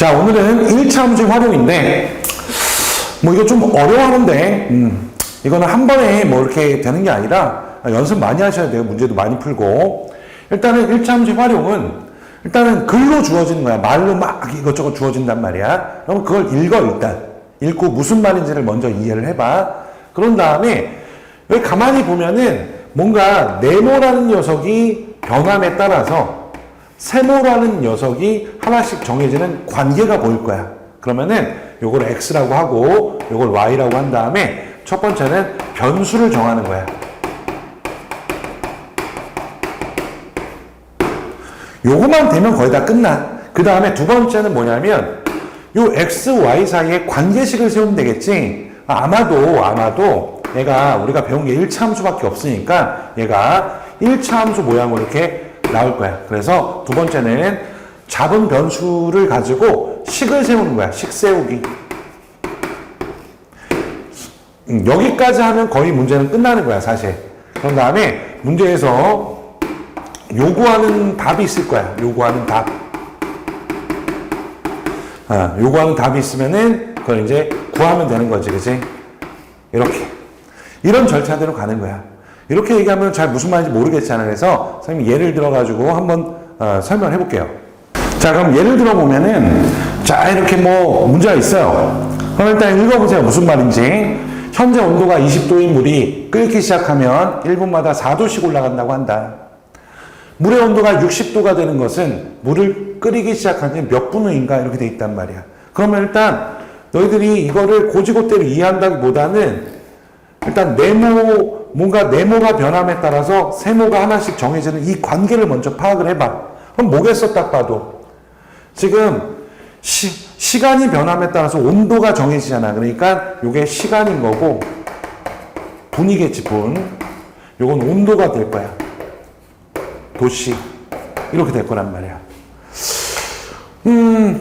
자, 오늘은 1차 함수 활용인데, 뭐 이거 좀 어려워하는데, 이거는 한 번에 뭐 이렇게 되는 게 아니라 연습 많이 하셔야 돼요. 문제도 많이 풀고. 일단은 1차 함수 활용은 일단은 글로 주어지는 거야. 말로 막 이것저것 주어진단 말이야. 그럼 그걸 읽어, 일단. 읽고 무슨 말인지를 먼저 이해를 해봐. 그런 다음에 여기 가만히 보면은 뭔가 네모라는 녀석이 변함에 따라서 세모라는 녀석이 하나씩 정해지는 관계가 보일 거야. 그러면은 요걸 x라고 하고 요걸 y라고 한 다음에 첫 번째는 변수를 정하는 거야. 요거만 되면 거의 다 끝나. 그 다음에 두 번째는 뭐냐면 요 x, y 사이에 관계식을 세우면 되겠지. 아마도 우리가 배운 게 1차 함수밖에 없으니까 얘가 1차 함수 모양으로 이렇게 나올 거야. 그래서 두 번째는 잡은 변수를 가지고 식을 세우는 거야. 식 세우기. 여기까지 하면 거의 문제는 끝나는 거야, 사실. 그런 다음에 문제에서 요구하는 답이 있을 거야. 요구하는 답. 요구하는 답이 있으면은 그걸 이제 구하면 되는 거지, 그치? 이렇게. 이런 절차대로 가는 거야. 이렇게 얘기하면 잘 무슨 말인지 모르겠잖아요. 그래서 선생님이 예를 들어가지고 한번 설명을 해볼게요. 자, 그럼 예를 들어보면은 자, 이렇게 뭐 문제가 있어요. 그럼 일단 읽어보세요. 무슨 말인지. 현재 온도가 20도인 물이 끓기 시작하면 1분마다 4도씩 올라간다고 한다. 물의 온도가 60도가 되는 것은 물을 끓이기 시작한 지 몇 분 후인가 이렇게 돼 있단 말이야. 그러면 일단 너희들이 이거를 고지고대로 이해한다기보다는 일단 뭔가 네모가 변함에 따라서 세모가 하나씩 정해지는 이 관계를 먼저 파악을 해봐. 그럼 뭐겠어, 딱 봐도. 지금 시간이 변함에 따라서 온도가 정해지잖아. 그러니까 이게 시간인 거고 분이겠지, 분. 요건 온도가 될 거야. 도시. 이렇게 될 거란 말이야.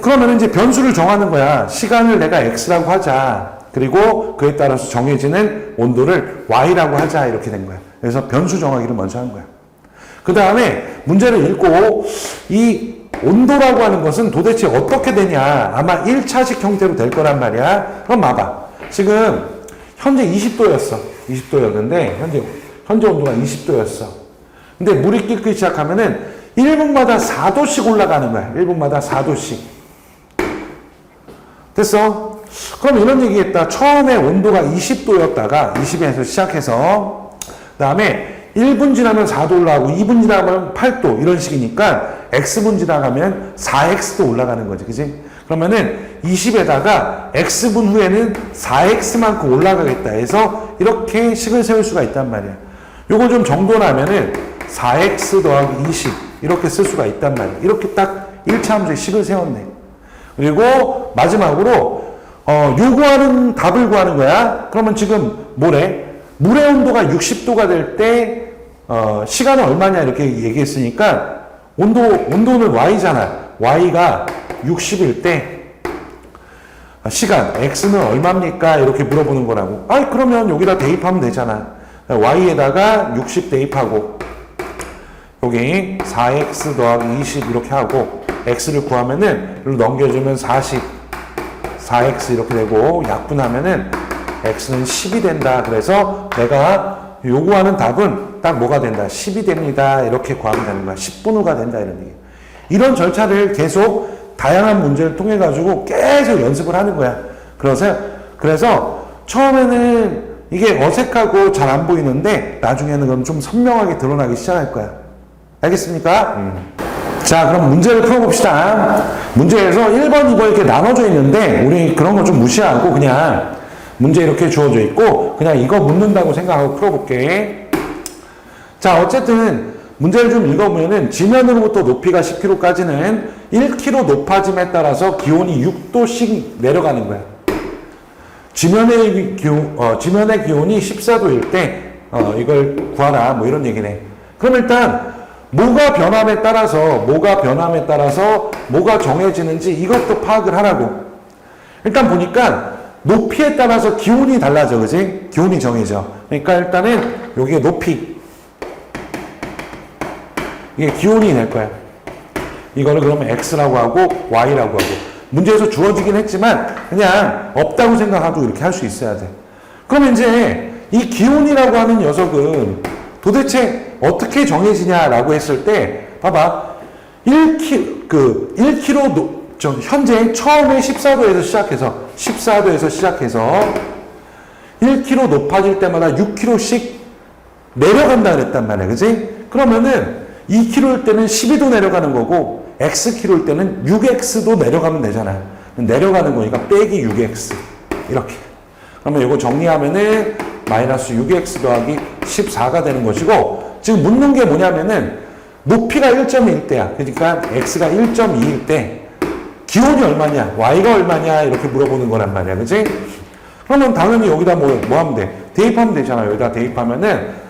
그러면 이제 변수를 정하는 거야. 시간을 내가 x라고 하자. 그리고 그에 따라서 정해지는 온도를 y라고 하자. 이렇게 된 거야. 그래서 변수 정하기를 먼저 한 거야. 그 다음에 문제를 읽고 이 온도라고 하는 것은 도대체 어떻게 되냐. 아마 1차식 형태로 될 거란 말이야. 그럼 봐봐. 지금 현재 20도였어. 20도였는데 현재 온도가 20도였어. 근데 물이 끓기 시작하면은 1분마다 4도씩 올라가는 거야. 1분마다 4도씩. 됐어? 그럼 이런 얘기했다. 처음에 온도가 20도였다가 20에서 시작해서 그다음에 1분 지나면 4도 올라가고 2분 지나면 8도 이런 식이니까 x분 지나가면 4x도 올라가는 거지. 그지? 그러면은 20에다가 x분 후에는 4x만큼 올라가겠다 해서 이렇게 식을 세울 수가 있단 말이야. 요거 좀 정돈하면은 4x 더하기 20 이렇게 쓸 수가 있단 말이야. 이렇게 딱 1차 함수의 식을 세웠네. 그리고 마지막으로 요구하는 답을 구하는 거야. 그러면 지금 뭐래? 물의 온도가 60도가 될 때 시간은 얼마냐 이렇게 얘기했으니까 온도는 y잖아. y가 60일 때 시간 x는 얼마입니까? 이렇게 물어보는 거라고. 그러면 여기다 대입하면 되잖아. y에다가 60 대입하고 여기 4x 더하기 20 이렇게 하고 x를 구하면은 이걸 넘겨주면 40 4x 이렇게 되고 약분하면은 x는 10이 된다. 그래서 내가 요구하는 답은 딱 뭐가 된다? 10이 됩니다. 이렇게 구하면 되는 거야. 10분 후가 된다. 이런 얘기. 이런 절차를 계속 다양한 문제를 통해 가지고 계속 연습을 하는 거야. 그래서 처음에는 이게 어색하고 잘 안 보이는데 나중에는 그럼 좀 선명하게 드러나기 시작할 거야. 알겠습니까? 자, 그럼 문제를 풀어봅시다. 문제에서 1번, 2번 이렇게 나눠져 있는데 우리 그런 거 좀 무시하고 그냥 문제 이렇게 주어져 있고 그냥 이거 묻는다고 생각하고 풀어볼게. 자, 어쨌든 문제를 좀 읽어보면은 지면으로부터 높이가 10km까지는 1km 높아짐에 따라서 기온이 6도씩 내려가는 거야. 지면의 기온이 14도일 때 이걸 구하라 뭐 이런 얘기네. 그럼 일단 뭐가 변함에 따라서 뭐가 정해지는지 이것도 파악을 하라고. 일단 보니까 높이에 따라서 기온이 달라져. 그지? 기온이 정해져. 그러니까 일단은 여기에 높이 이게 기온이 될 거야. 이거를 그러면 x라고 하고 y라고 하고 문제에서 주어지긴 했지만 그냥 없다고 생각하고 이렇게 할 수 있어야 돼. 그럼 이제 이 기온이라고 하는 녀석은 도대체 어떻게 정해지냐라고 했을 때 봐봐. 1kg 현재 처음에 14도에서 시작해서 1kg 높아질 때마다 6kg씩 내려간다 그랬단 말이야. 그지? 그러면은 2kg일 때는 12도 내려가는 거고 xkg일 때는 6x도 내려가면 되잖아. 내려가는 거니까 빼기 6x 이렇게. 그러면 이거 정리하면은 마이너스 6x 더하기 14가 되는 것이고, 지금 묻는 게 뭐냐면은 높이가 1.1대야. 그러니까 x가 1.2일 때 기온이 얼마냐, y가 얼마냐 이렇게 물어보는 거란 말이야. 그치? 그러면 당연히 여기다 뭐 하면 돼? 대입하면 되잖아. 여기다 대입하면은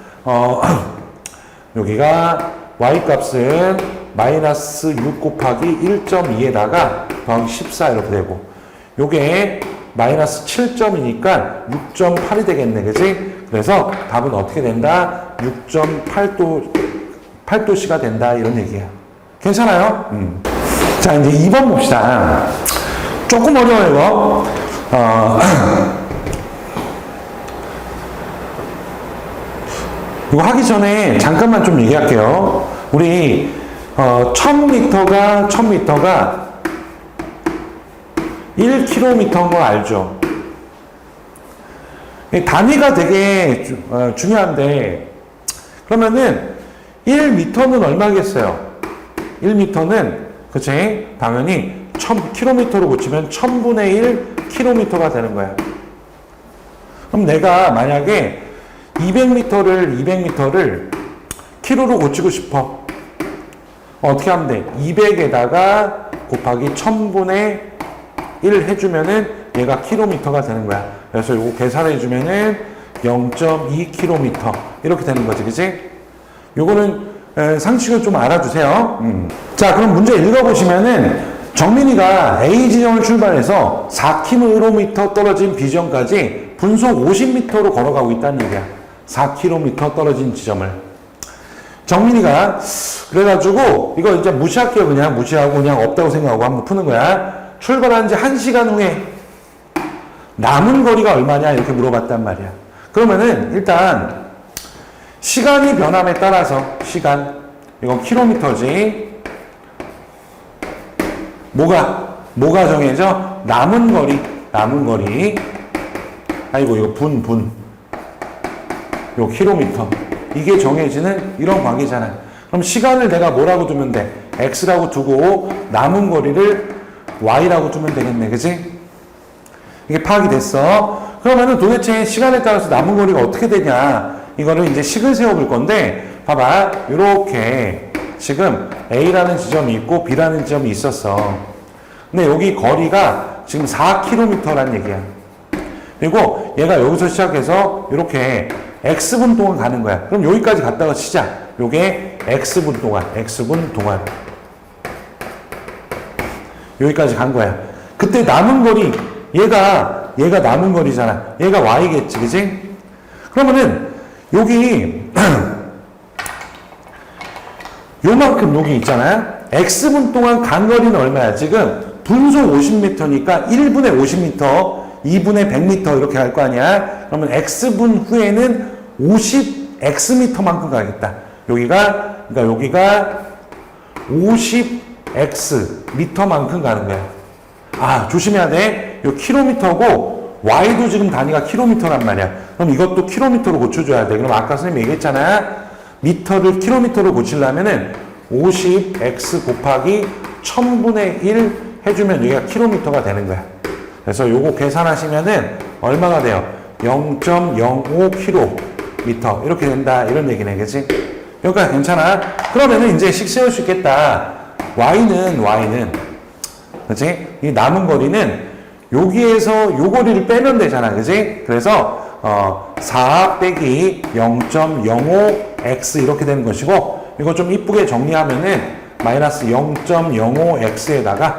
여기가 y 값은 마이너스 6 곱하기 1.2에다가 더하기 14 이렇게 되고, 요게 마이너스 7점이니까 6.8이 되겠네. 그치? 그래서 답은 어떻게 된다? 6.8도씨가 된다. 이런 얘기야. 괜찮아요? 자, 이제 2번 봅시다. 조금 어려워요, 이거. 이거 하기 전에 잠깐만 좀 얘기할게요. 우리 1000m가 1km인 거 알죠? 단위가 되게 중요한데, 그러면은 1m는 얼마겠어요? 1m는 그치? 당연히 1000km로 고치면 1000분의 1km가 되는 거야. 그럼 내가 만약에 200m를 km로 고치고 싶어. 어떻게 하면 돼? 200에다가 곱하기 1000분의 1 해주면은 얘가 km가 되는 거야. 그래서 이거 계산해주면은 0.2km 이렇게 되는 거지, 그치? 요거는 상식을 좀 알아주세요. 자, 그럼 문제 읽어보시면은 정민이가 A 지점을 출발해서 4km 떨어진 B 지점까지 분속 50m로 걸어가고 있다는 얘기야. 4km 떨어진 지점을. 정민이가 그래가지고 이거 이제 무시할게요. 그냥 무시하고 그냥 없다고 생각하고 한번 푸는 거야. 출발한 지 1시간 후에 남은 거리가 얼마냐 이렇게 물어봤단 말이야. 그러면은 일단 시간이 변함에 따라서 시간, 이건 킬로미터지. 뭐가 정해져? 남은 거리. 아이고, 이거 분. 요 킬로미터. 이게 정해지는 이런 관계잖아. 그럼 시간을 내가 뭐라고 두면 돼? x라고 두고 남은 거리를 y라고 두면 되겠네. 그치? 이게 파악이 됐어. 그러면은 도대체 시간에 따라서 남은 거리가 어떻게 되냐? 이거를 이제 식을 세워볼 건데, 봐봐. 요렇게 지금 A라는 지점이 있고 B라는 지점이 있었어. 근데 여기 거리가 지금 4km란 얘기야. 그리고 얘가 여기서 시작해서 이렇게 X분 동안 가는 거야. 그럼 여기까지 갔다가 치자. 요게 X분 동안. 여기까지 간 거야. 그때 남은 거리, 얘가 남은 거리잖아. 얘가 Y겠지, 그치? 그러면은 여기 요만큼 여기 있잖아요. X분 동안 간 거리는 얼마야? 지금 분속 50m니까 1분에 50m, 2분에 100m 이렇게 갈 거 아니야? 그러면 X분 후에는 50Xm만큼 가겠다. 여기가 50Xm만큼 가는 거야. 아, 조심해야 돼. 요 킬로미터고 Y도 지금 단위가 킬로미터란 말이야. 그럼 이것도 킬로미터로 고쳐줘야 돼. 그럼 아까 선생님이 얘기했잖아. 미터를 킬로미터로 고치려면은 50x 곱하기 1000분의 1 해주면 여기가 킬로미터가 되는 거야. 그래서 요거 계산하시면은 얼마가 돼요? 0.05km 이렇게 된다. 이런 얘기네. 그치? 여기까지 괜찮아? 그러면은 이제 식 세울 수 있겠다. Y는 그치? 이 남은 거리는 여기에서 요 거리를 빼면 되잖아. 그치? 그래서 4 빼기 0.05x 이렇게 되는 것이고, 이거 좀 이쁘게 정리하면은 마이너스 0.05x에다가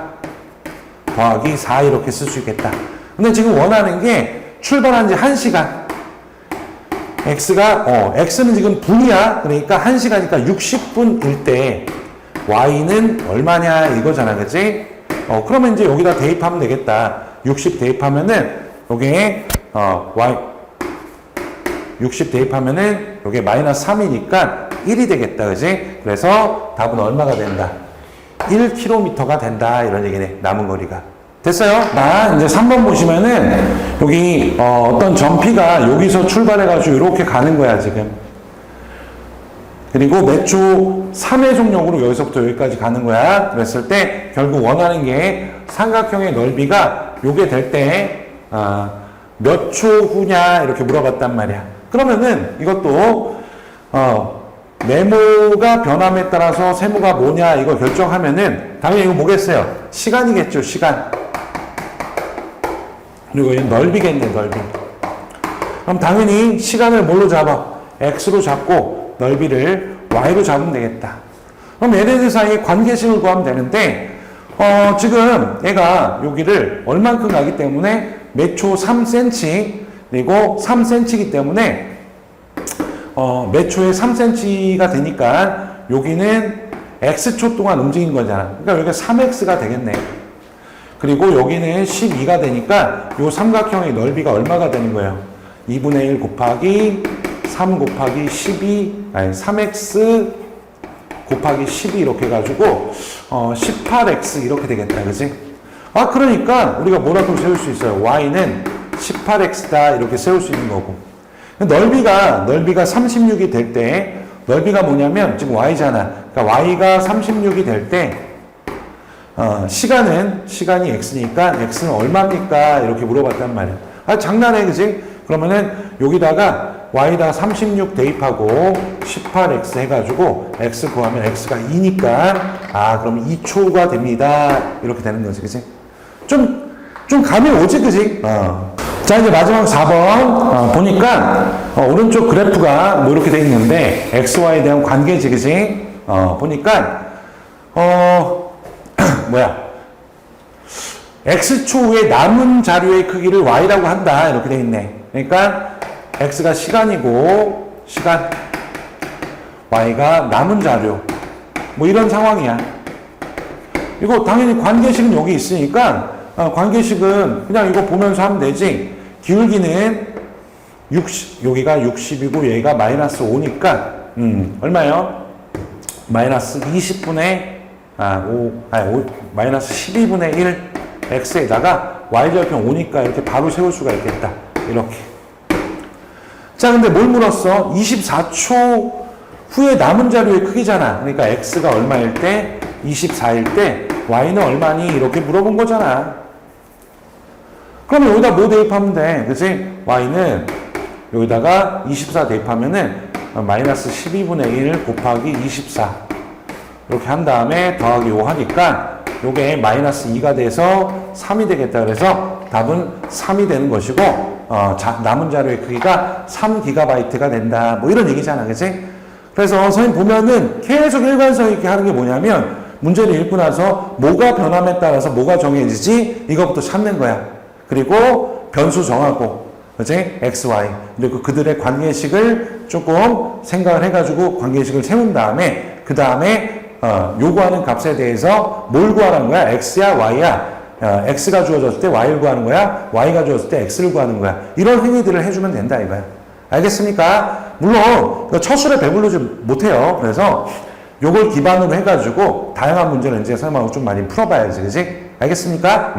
더하기 4 이렇게 쓸 수 있겠다. 근데 지금 원하는 게 출발한 지 1시간. x는 지금 분이야. 그러니까 1시간이니까 60분일 때 y는 얼마냐 이거잖아. 그치? 그러면 이제 여기다 대입하면 되겠다. 60 대입하면은 요게 y 60 대입하면은 요게 마이너스 3이니까 1이 되겠다. 그지? 그래서 답은 얼마가 된다? 1km가 된다. 이런 얘기네. 남은 거리가. 됐어요? 이제 3번 보시면은 여기 어떤 점피가 여기서 출발해가지고 이렇게 가는 거야 지금. 그리고 몇 초 3의 속력으로 여기서부터 여기까지 가는 거야. 그랬을 때 결국 원하는 게 삼각형의 넓이가 요게 될 때 몇 초 후냐 이렇게 물어봤단 말이야. 그러면은 이것도 네모가 변함에 따라서 세모가 뭐냐 이거 결정하면은 당연히 이거 뭐겠어요? 시간이겠죠. 시간. 그리고 이 넓이겠네. 넓이. 그럼 당연히 시간을 뭘로 잡아? x로 잡고 넓이를 y로 잡으면 되겠다. 그럼 얘네들 사이에 관계식을 구하면 되는데 지금 얘가 여기를 얼만큼 가기 때문에 몇 초 3cm 그리고 3cm이기 때문에 몇 초에 3cm가 되니까 여기는 x초 동안 움직인 거잖아. 그러니까 여기가 3x가 되겠네. 그리고 여기는 12가 되니까 이 삼각형의 넓이가 얼마가 되는 거예요? 2분의 1 곱하기 3 곱하기 12 아니 3x 곱하기 12 이렇게 해가지고 18x 이렇게 되겠다. 그지? 그러니까 우리가 뭐라고 세울 수 있어요? y는 18x다 이렇게 세울 수 있는 거고. 넓이가 36이 될 때 넓이가 뭐냐면 지금 y잖아. 그러니까 y가 36이 될 때 시간이 x니까 x는 얼마입니까? 이렇게 물어봤단 말이야. 장난해. 그지? 그러면은 여기다가 y다 36 대입하고 18x 해가지고 x 구하면 x가 2니까 그럼 2초가 됩니다. 이렇게 되는 거지. 그지? 좀 감이 오지. 그지? 자, 이제 마지막 4번 보니까 오른쪽 그래프가 뭐 이렇게 돼 있는데 xy에 대한 관계지. 그지? 보니까 x초 후에 남은 자료의 크기를 y라고 한다. 이렇게 돼 있네. 그러니까 x가 시간이고 시간 y가 남은 자료 뭐 이런 상황이야. 이거 당연히 관계식은 여기 있으니까 관계식은 그냥 이거 보면서 하면 되지. 기울기는 60, 여기가 60이고 여기가 마이너스 5니까 얼마예요? 마이너스 20분의 마이너스 12분의 1 x에다가 y절편 5니까 이렇게 바로 세울 수가 있겠다. 이렇게. 자, 근데 뭘 물었어? 24초 후에 남은 자료의 크기잖아. 그러니까 x가 얼마일 때, 24일 때, y는 얼마니? 이렇게 물어본 거잖아. 그럼 여기다 뭐 대입하면 돼? 그치? y는 여기다가 24 대입하면은 마이너스 12분의 1 곱하기 24. 이렇게 한 다음에 더하기 5 하니까 요게 마이너스 2가 돼서 3이 되겠다. 그래서 답은 3이 되는 것이고, 남은 자료의 크기가 3GB가 된다. 뭐 이런 얘기잖아. 그치? 그래서 선생님 보면은 계속 일관성 있게 하는 게 뭐냐면 문제를 읽고 나서 뭐가 변함에 따라서 뭐가 정해지지? 이것부터 찾는 거야. 그리고 변수 정하고, 그치? x, y. 그리고 그들의 관계식을 조금 생각을 해가지고 관계식을 세운 다음에 그 다음에 요구하는 값에 대해서 뭘 구하는 거야? x야, y야? x가 주어졌을 때 y를 구하는 거야? y가 주어졌을 때 x를 구하는 거야? 이런 행위들을 해주면 된다 이거야. 알겠습니까? 물론 첫 술에 배부르지 못해요. 그래서 요걸 기반으로 해가지고 다양한 문제를 이제 선생님하고 좀 많이 풀어봐야지. 그지? 알겠습니까?